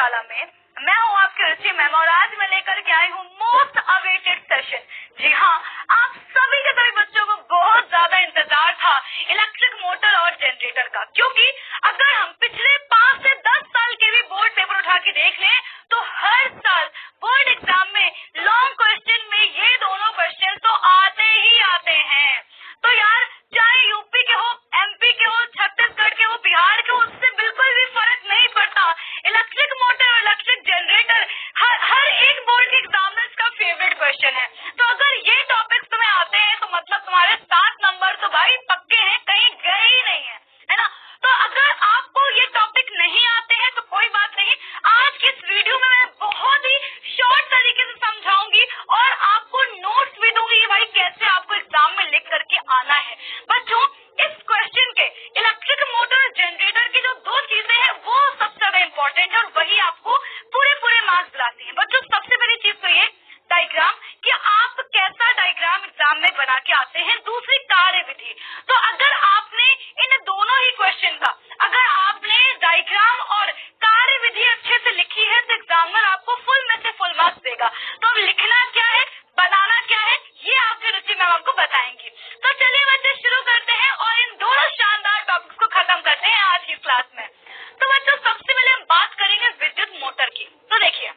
पाठशाला में मैं हूँ आपकी रुचि मैम और आज मैं लेकर के आई हूँ मोस्ट अवेटेड सेशन। जी हाँ, आप सभी के सभी बच्चों को बहुत ज्यादा इंतजार था इलेक्ट्रिक मोटर और जनरेटर का, क्योंकि अगर हम पिछले 5 से 10 साल के भी बोर्ड पेपर उठा के देख लें तो हर साल बोर्ड एग्जाम में लॉन्ग क्वेश्चन में ये दोनों क्वेश्चन तो आते ही आते हैं। तो यार, चाहे यूपी के हो, एमपी के हो, छत्तीसगढ़ के हो, बिहार के हो, उससे बिल्कुल भी फर्क नहीं पड़ता। इलेक्ट्रिक मोटर और इलेक्ट्रिक जनरेटर हर एक बोर्ड के एग्जामिनर्स का फेवरेट क्वेश्चन है। तो अगर ये टॉपिक्स तुम्हें आते हैं तो मतलब तुम्हारे 7 नंबर तो भाई पक्के हैं, कहीं गए ही नहीं है ना। तो अगर आपको ये टॉपिक नहीं आते हैं तो कोई बात नहीं, आज की इस वीडियो में मैं बहुत ही शॉर्ट तरीके से समझाऊंगी और आपको नोट्स भी दूंगी भाई कैसे आपको एग्जाम में लिख करके आना है। बच्चों, इस क्वेश्चन के इलेक्ट्रिक मोटर और जनरेटर की जो 2 चीजें हैं वो सबसे ज्यादा इंपॉर्टेंट है और वही आपको पूरे मार्क्स दिलाती है। बच्चों, सबसे पहली चीज तो ये डायग्राम कि आप कैसा डायग्राम एग्जाम में बना के आते हैं। दूसरी कार्य विधि, तो अगर आपने इन दोनों ही क्वेश्चन का अगर आपने डायग्राम और कार्य विधि अच्छे से लिखी है तो एग्जामिनर आपको फुल में से फुल मार्क्स देगा। तो अब लिखना क्या है, बनाना क्या है, ये आपकी रुचि मैम आपको बताएंगी। तो चलिए बच्चे शुरू करते हैं और इन दोनों शानदार टॉपिक्स को खत्म करते हैं आज की क्लास में। तो बच्चों, सबसे पहले हम बात करेंगे विद्युत मोटर की। तो देखिए,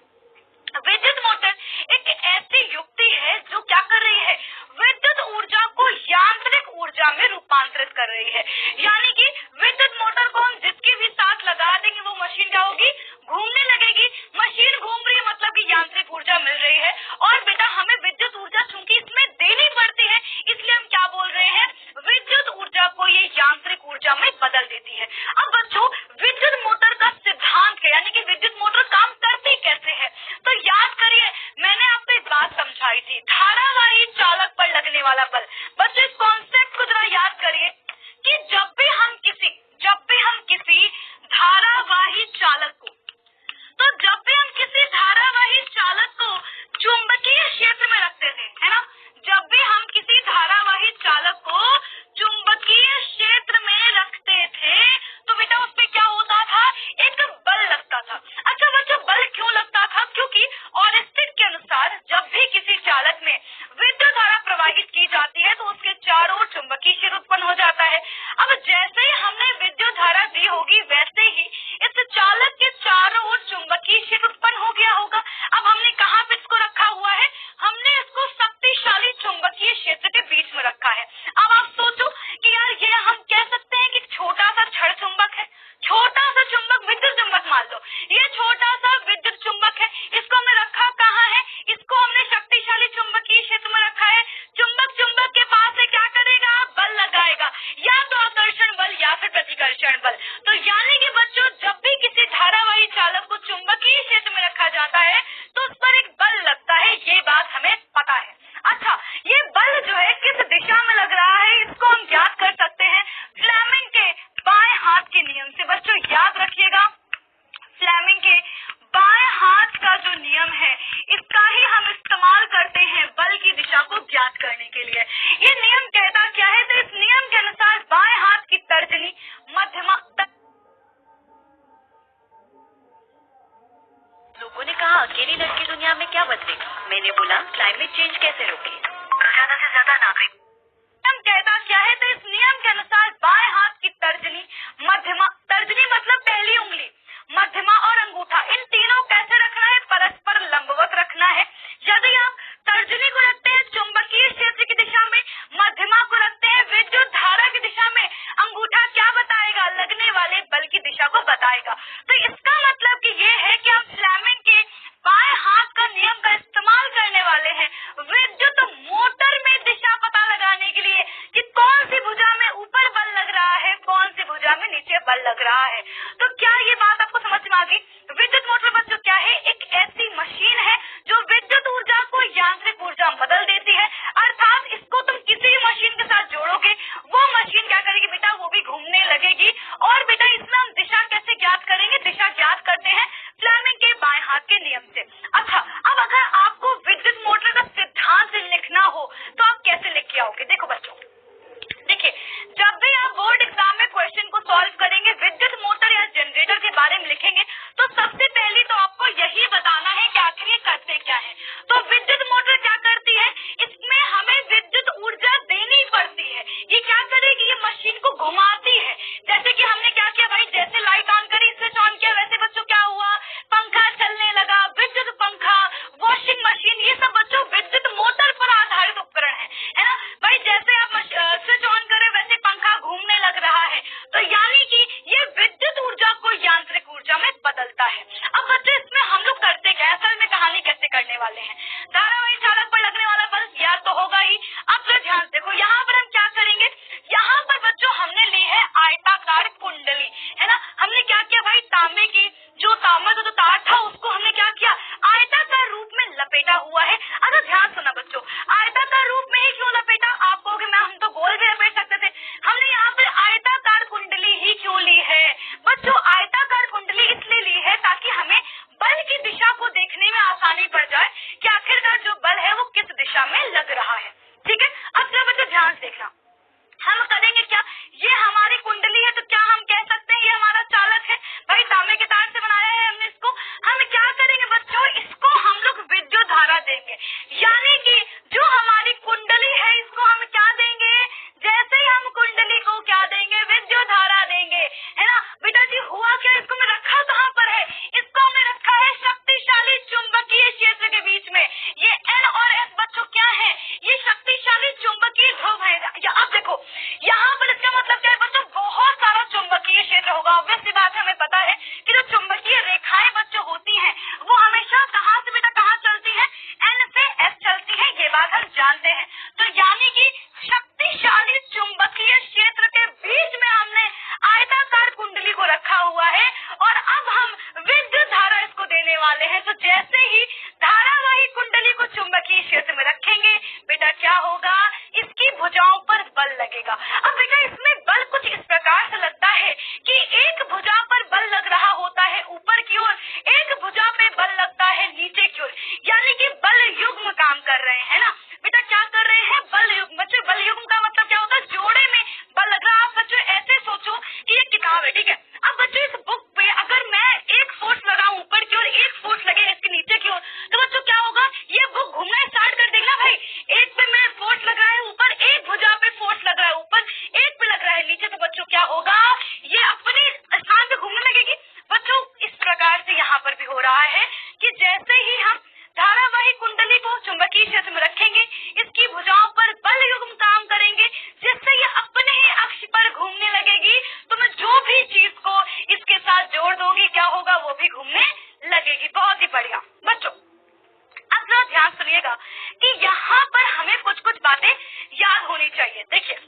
विद्युत मोटर एक ऐसी युक्ति है जो क्या कर रही है, विद्युत ऊर्जा को यांत्रिक ऊर्जा में रूपांतरित कर रही है। यानी कि विद्युत मोटर को हम जिसके भी साथ लगा देंगे वो मशीन क्या होगी, घूमने लगेगी। मशीन घूम रही है मतलब कि यांत्रिक ऊर्जा मिल रही है। और बेटा, हमें विद्युत ऊर्जा चूंकि इसमें देनी पड़ती है इसलिए हम क्या बोल रहे हैं, विद्युत ऊर्जा को ये यांत्रिक ऊर्जा में बदल देती है। अब बच्चों, विद्युत मोटर का सिद्धांत क्या, यानी कि विद्युत मोटर काम करती कैसे है, तो याद करिए मैंने आपको एक बात समझाई थी, धारावाही चालक पर लगने वाला बल। बच्चों, इस कॉन्सेप्ट को जरा याद करिए कि जब भी हम किसी धारावाही चालक को चुंबकीय क्षेत्र में रखते थे, है ना। जब भी हम किसी धारावाही चालक को चुंबकीय क्षेत्र में रखते थे तो बेटा उस पे क्या होता था, एक बल लगता था। अच्छा बच्चों, बल क्यों लगता था, क्योंकि ऑरिस्टिड के अनुसार जब भी किसी चालक में विद्युत धारा प्रवाहित की जाती है तो उसके चारों ओर चुंबकीय क्षेत्र उत्पन्न हो जाता है। अब जैसे ही हमने विद्युत धारा दी होगी वैसे ही इस चालक के चारों ओर चुंबकीय क्षेत्र उत्पन्न हो गया होगा। अब हमने कहाँ पे इसको रखा हुआ है, हमने इसको शक्तिशाली चुंबकीय क्षेत्र के बीच में रखा है। अब आप सोचो कि यार ये हम कह सकते हैं कि छोटा सा छड़ चुंबक है, छोटा सा चुंबक, विद्युत चुंबक मान लो, ये छोटा सा विद्युत चुंबक है, इसको हमने रखा कहाँ है, इसको हमने शक्तिशाली चुंबकीय क्षेत्र में रखा है। चुंबक के पास से क्या करेगा, बल लगाएगा, या तो आकर्षण बल या फिर प्रतिकर्षण बल। तो यानी कि बच्चों, जब भी किसी धारावाही चालक को चुंबकीय क्षेत्र में रखा जाता है तो उस पर एक बल लगता है, ये बात हमें पता है। अच्छा, ये बल जो है किस दिशा में लग रहा है इसको हम ज्ञात कर सकते हैं फ्लेमिंग के बाएं हाथ के नियम से। बच्चों याद रखिएगा, फ्लेमिंग के बाएं हाथ का जो नियम है इसका ही हम इस्तेमाल करते हैं बल की दिशा को ज्ञात करने के लिए। ये नियम कहता क्या है, तो इस नियम के अनुसार बाएं हाथ की तर्जनी मध्यमा। लोगों ने कहा अकेली लड़की दुनिया में क्या बदलेगा, मैंने बोला क्लाइमेट चेंज कैसे रोके। ज्यादा से ज्यादा नागरिक। नियम कहता क्या है, तो इस नियम के अनुसार बाएं हाथ की तर्जनी मध्यमा, तर्जनी मतलब पहली उंगली, मध्यमा और अंगूठा, इन तीनों कैसे रखना है, परस्पर लंबवत रखना है। यदि आप तर्जनी को रखते हैं चुंबकीय क्षेत्र की दिशा में, मध्यमा को रखते हैं विद्युत धारा की दिशा में, अंगूठा क्या बताएगा, लगने वाले बल की दिशा को बताएगा। तो इसका मतलब कि ये है कि हम फ्लेमिंग के बाएं हाथ का नियम का इस्तेमाल करने वाले हैं विद्युत मोटर में दिशा पता लगाने के लिए कि कौन सी भुजा में ऊपर बल लग रहा है, कौन सी भुजा में नीचे बल लग रहा है। तो क्या ये बात आपको समझ में आ गई। विद्युत मोटर बच्चों क्या है, एक ऐसी मशीन है जो विद्युत ऊर्जा को यांत्रिक ऊर्जा बदल देती है। अर्थात इसको तुम किसी भी मशीन के साथ जोड़ोगे वो मशीन क्या करेगी बेटा, वो भी घूमने लगेगी। और बेटा इसमें हम दिशा कैसे ज्ञात करेंगे, दिशा ज्ञात करते हैं फ्लेमिंग के बाएं हाथ के नियम से। अच्छा, अब अगर आपको विद्युत मोटर का सिद्धांत लिखना हो तो आप कैसे लिख के आओगे। देखो बच्चों, देखिए जब भी आप बोर्ड एग्जाम में क्वेश्चन को सॉल्व करेंगे विद्युत मोटर या जनरेटर के बारे में लिखेंगे तो सबसे पहले तो तार कुंडली, है ना। हमने क्या किया भाई, तांबे की जो तांबा का जो तार था उसको हमने क्या किया, आयताकार रूप में लपेटा हुआ है। अच्छा ध्यान सुना बच्चों, आयताकार रूप में ही क्यों लपेटा, आप कहोगे मैम हम तो गोल भी लपेट सकते थे। हमने यहाँ पर आयताकार कुंडली ही क्यों ली है बच्चों, आयताकार कुंडली इसलिए ली है ताकि हमें बल की दिशा को देखने में आसानी पड़ जाए कि आखिरकार जो बल है वो किस दिशा में लग रहा है। ठीक है, अब जरा बच्चों ध्यान से देखना, हम करेंगे क्या, ये हमारी कुंडली है तो क्या हम कह सकते हैं ये हमारा चालक है, भाई तांबे के तार से बनाया है हमने इसको। हम क्या करेंगे बच्चों, इसको हम लोग विद्युत धारा देंगे, यानी कि जो हमारी कुंडली है इसको हम क्या देंगे, जैसे ही हम कुंडली को क्या देंगे, विद्युत धारा देंगे, है ना। बेटा जी हुआ क्या, इसको मैं रखा कहाँ पर है, इसको हमने रखा है शक्तिशाली चुंबकीय क्षेत्र के बीच में। ये N और S बच्चों क्या है, ये शक्तिशाली चुंबकीय ध्रुव है। अब देखो यहाँ पर इसका मतलब क्या है बच्चों, बहुत सारा चुंबकीय क्षेत्र होगा। ऑब्वियस सी बात है, हमें पता है कि जो चुंबकीय रेखाएं बच्चों होती हैं वो हमेशा कहाँ से बेटा कहाँ चलती है, N से S चलती है, ये बात हम जानते हैं। तो यानी कि शक्तिशाली चुंबकीय क्षेत्र के बीच में हमने आयताकार कुंडली को रखा हुआ है और अब हम विद्युत धारा इसको देने वाले हैं। तो जैसे ही धारावाही कुंडली को चुंबकीय क्षेत्र में रखेंगे बेटा क्या होगा, इसकी भुजाओं पर बल लगेगा। अब बेटा इसमें बल कुछ इस प्रकार से लगता है कि एक भुजा पर बल लग रहा होता है ऊपर की ओर, एक भुजा पे बल लगता है नीचे की ओर, यानी कि बल युग्म काम कर रहे हैं ना। बेटा क्या कर रहे हैं, बल युग्म। बच्चों बल युग्म का मतलब क्या होता है, जोड़े में बल लग रहा है। आप बच्चों ऐसे सोचो कि ये किताब है, ठीक है। अब बच्चों इस बुक पे अगर मैं एक फोर्स लगाऊं ऊपर की ओर, एक फोर्स लगे इसके नीचे की ओर, तो बच्चों क्या होगा, ये बुक घूमना स्टार्ट कर देगा भाई। एक पे मैं फोर्स लग रहा है ऊपर, एक भुजा पे फोर्स लग रहा है ऊपर, एक पे लग रहा है नीचे, तो बच्चों क्या होगा, ये अपने स्थान पे घूमने लगेगी। बच्चों इस प्रकार से यहाँ पर भी हो रहा है कि जैसे ही हम धारावाही कुंडली को चुंबकीय क्षेत्र में रखेंगे, इसकी भुजाओं पर बल युग्म काम करेंगे, जिससे ये अपने ही अक्ष पर घूमने लगेगी। तो मैं जो भी चीज को इसके साथ जोड़ दूंगी क्या होगा, वो भी घूमने लगेगी। बहुत ही बढ़िया बच्चों, अब जरा ध्यान सुनिएगा कि यहाँ पर हमें कुछ कुछ बातें याद होनी चाहिए। देखिए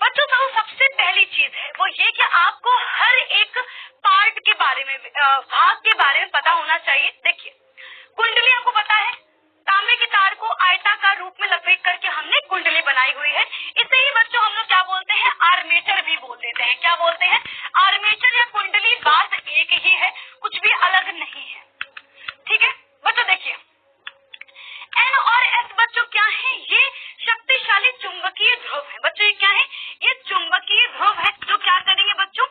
बच्चों, तो सबसे पहली चीज है वो ये कि आपको हर एक पार्ट के बारे में, भाग के बारे में पता होना चाहिए। देखिए कुंडली आपको पता है, तांबे के तार को आयताकार रूप में लपेट करके हमने कुंडली बनाई हुई है। इसे ही बच्चों हम लोग क्या बोलते हैं, आर्मेचर भी बोल देते हैं। क्या बोलते हैं, आर्मेचर या कुंडली, बात एक ही है, कुछ भी अलग नहीं है। ठीक है बच्चों, देखिए N और S बच्चों क्या है, ये शक्तिशाली चुंबकीय ध्रुव है। बच्चों ये क्या है, ये चुंबकीय ध्रुव है जो क्या करेंगे बच्चों,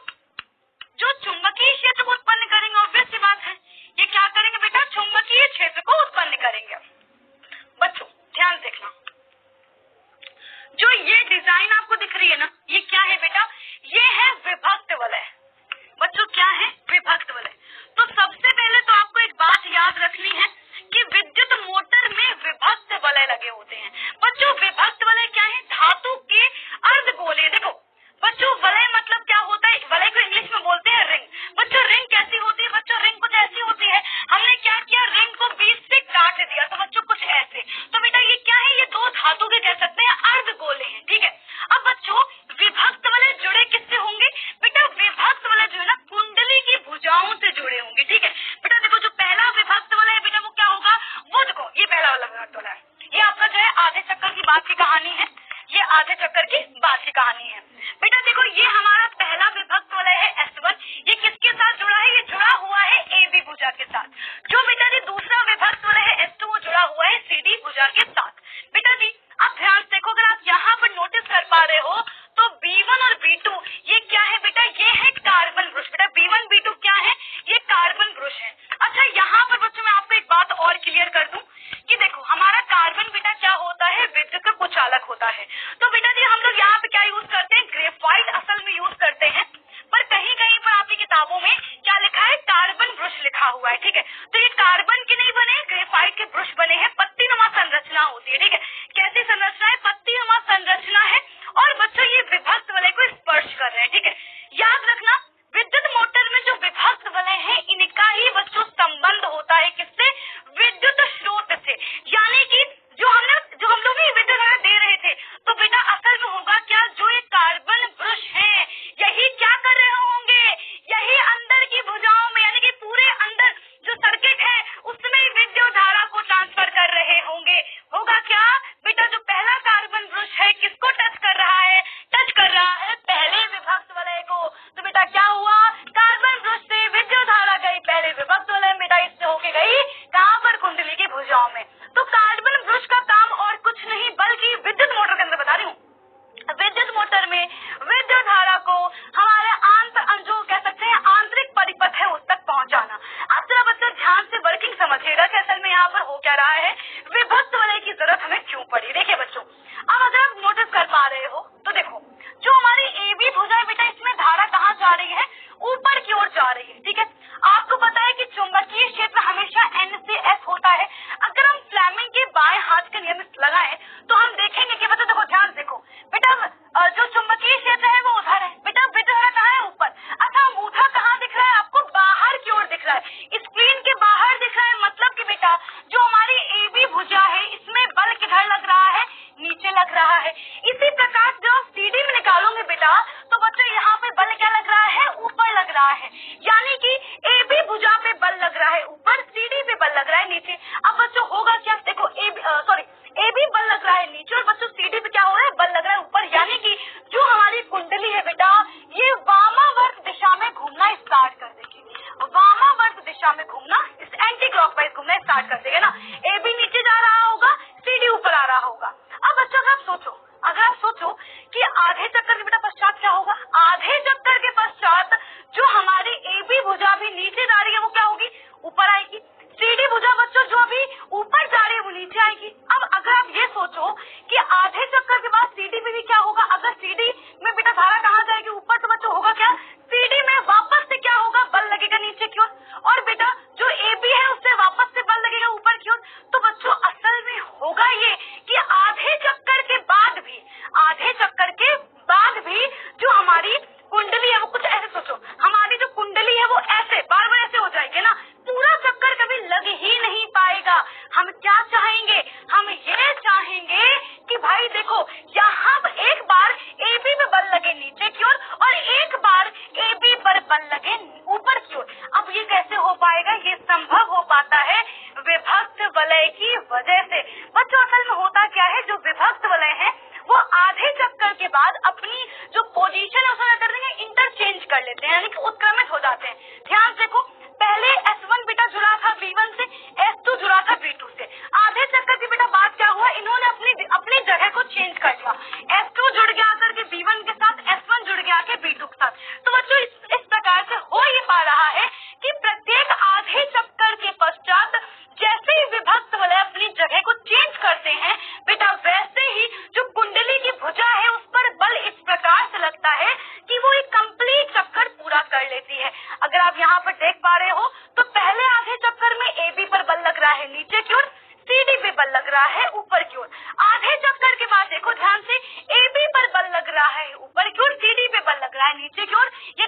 जो चुंबकीय क्षेत्र को उत्पन्न करेंगे। ऑब्वियस सी बात है, ये क्या करेंगे बेटा, चुंबकीय क्षेत्र को उत्पन्न करेंगे। बच्चों ध्यान देखना, जो ये डिजाइन आपको दिख रही है ना, ये क्या है बेटा, ये है विभक्त वलय। बच्चों क्या है, विभक्त वलय। तो सबसे पहले तो आपको एक बात याद रखनी है कि विद्युत मोटर में विभक्त वलय लगे होते हैं। बच्चों विभक्त वलय क्या है, धातु के अर्धगोले। देखो बच्चों वलय मतलब क्या होता है, वलय को इंग्लिश में बोलते हैं रिंग। बच्चों रिंग कैसी होती है, बच्चों रिंग कुछ ऐसी होती है। हमने क्या किया, रिंग को बीच से काट दिया, तो बच्चों कुछ ऐसे। तो बेटा ये क्या है, ये दो धातु के कह सकते हैं अर्धगोले हैं। ठीक है, अब बच्चों विभक्त वलय जुड़े किससे होंगे, बेटा विभक्त वलय जो है ना कुंडली की भुजाओं से जुड़े होंगे। ठीक है बेटा, देखो जो पहला विभक्त वलय है बेटा वो क्या होगा, वो देखो ये पहला वाला विभक्त वलय है, ये आपका जो है आधे चक्कर की बात की कहानी है, ये आधे चक्कर की बात की कहानी है। बेटा देखो ये हमारा पहला विभक्त वलय है S1, ये किसके साथ जुड़ा है, ये जुड़ा हुआ है AB भुजा के साथ। जो बेटा जी दूसरा विभक्त वलय है S2, वो जुड़ा हुआ है CD भुजा के साथ। बेटा जी अब ध्यान से देखो, अगर आप यहाँ पर नोटिस कर पा रहे हो तो B1 और B2 ये क्या है बेटा, ये है कार्बन ब्रुश। बेटा B1 B2 क्या है, ये कार्बन ब्रुश है। अच्छा यहाँ पर बच्चों मैं आपको एक बात और क्लियर कर दूं कि देखो हमारा कार्बन बेटा क्या होता है, विद्युत कुचालक होता है। तो बेटा जी हम लोग यहाँ पे क्या यूज करते हैं, ग्रेफाइट असल में यूज करते हैं, पर कहीं कहीं पर आपकी किताबों में क्या लिखा है, कार्बन ब्रुश लिखा हुआ है। ठीक है, तो ये कार्बन के नहीं बने, ग्रेफाइट के ब्रुश बने हैं। पत्तीनुमा संरचना होती है। ठीक है, कैसी संरचना है, पत्तीनुमा संरचना है। और बच्चों ये विभक्त वलय को स्पर्श कर रहे हैं। ठीक है, याद रखना विद्युत मोटर में जो विभक्त वलय है इनका ही बच्चों संबंध होता है किससे, विद्युत स्रोत से। यानी कि जो हम लोग भी विद्युत वलय दे रहे थे, तो बेटा असल में होगा क्या, जो ये कार्बन ब्रुश है यही कर लेते हैं, यानी कि उत्क्रमित हो जाते हैं। ध्यान से देखो, पहले S1 बेटा जुड़ा था B1 से, S2 जुड़ा था B2 से। आधे चक्कर की बेटा बात क्या हुआ, इन्होंने अपनी जगह को चेंज कर दिया। S2 जुड़ गया आकर के B1 के साथ, S1 जुड़ गया के B2 के साथ। तो बच्चों इस प्रकार से हो ये पा रहा है कि प्रत्येक आधे चक्कर के पश्चात जैसे ही विभक्त वलय अपनी जगह को चेंज करते हैं बेटा, वैसे ही जो कुंडली की भुजा है उस पर बल इस प्रकार से लगता है कि वो एक कंप्लीट चक्कर पूरा कर लेती है। अगर आप यहाँ पर देख पा रहे हो तो पहले आधे चक्कर में AB पर बल लग रहा है नीचे की ओर, CD पे बल लग रहा है ऊपर की ओर। आधे चक्कर के बाद देखो ध्यान से, AB पर बल लग रहा है ऊपर की ओर, CD पे बल लग रहा है नीचे की ओर। ये